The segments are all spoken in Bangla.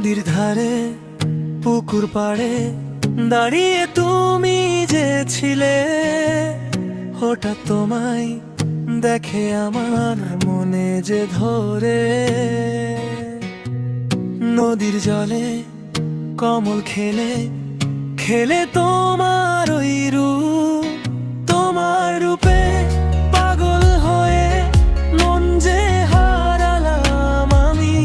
নদীর ধারে পুকুর পাড়ে দাঁড়িয়ে তুমি যে ছিলে, হঠাৎ তোমায় দেখে আমার মনে যে ধরে। নদীর জলে কমল খেলে খেলে তোমার ওই রূপ, তোমার রূপে পাগল হয়ে মন যে হারালাম আমি।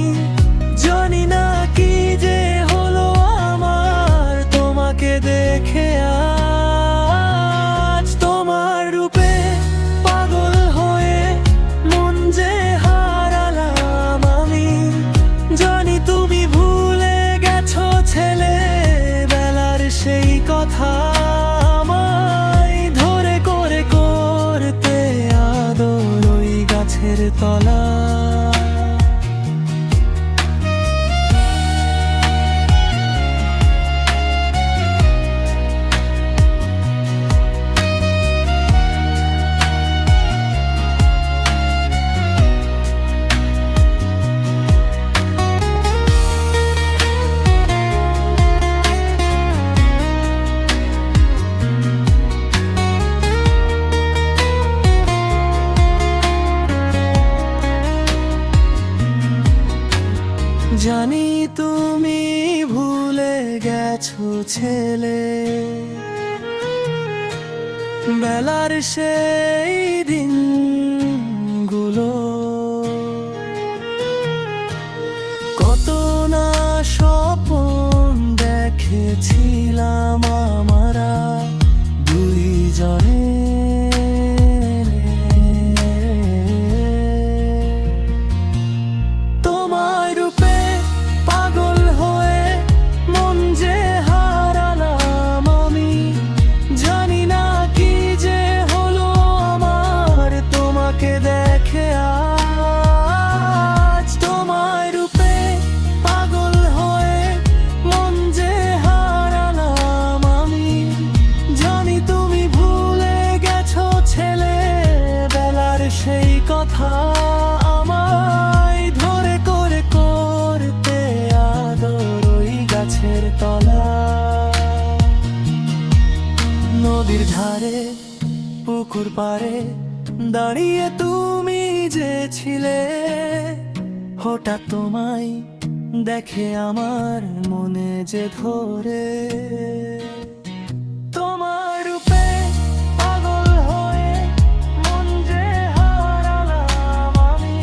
জানি না কি যে হলো আমার তোমাকে দেখে আজ। তোমার রূপে পাগল হয়ে মন যে হারালাম আমি। জানি তুমি ভুলে গেছো ছেলে বেলার সেই কথা, আমায় ধরে করে করতে আদর ওই গাছের তলা। জানি তুমি ভুলে গেছো ছেলে বেলার সেই দিনগুলো। কত না স্বপ্ন দেখেছিলাম আমরা দুইজনে। সেই কথা আমায় ধরে করে করতে আদর ওই গাছের তলা। নদীর ধারে পুকুর পাড়ে দাঁড়িয়ে তুমি যে ছিলে, হঠাৎ তোমায় দেখে আমার মনে যে ধরে। তোমার রূপে পাগল হয়ে মন যে হারালাম আমি।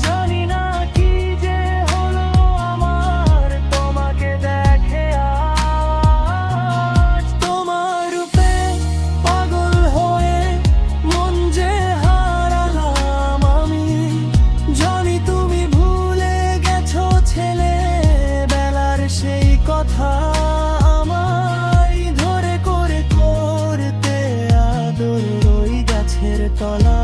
জানি না কি যে হলো আমার তোমাকে দেখে আজ। তোমার রূপে পাগল হয়ে মন যে হারালাম আমি। জানি তুমি ভুলে গেছো ছেলে বেলার সেই কথা, আমায় ধরে করে করতে আদর ওই গাছের তলা।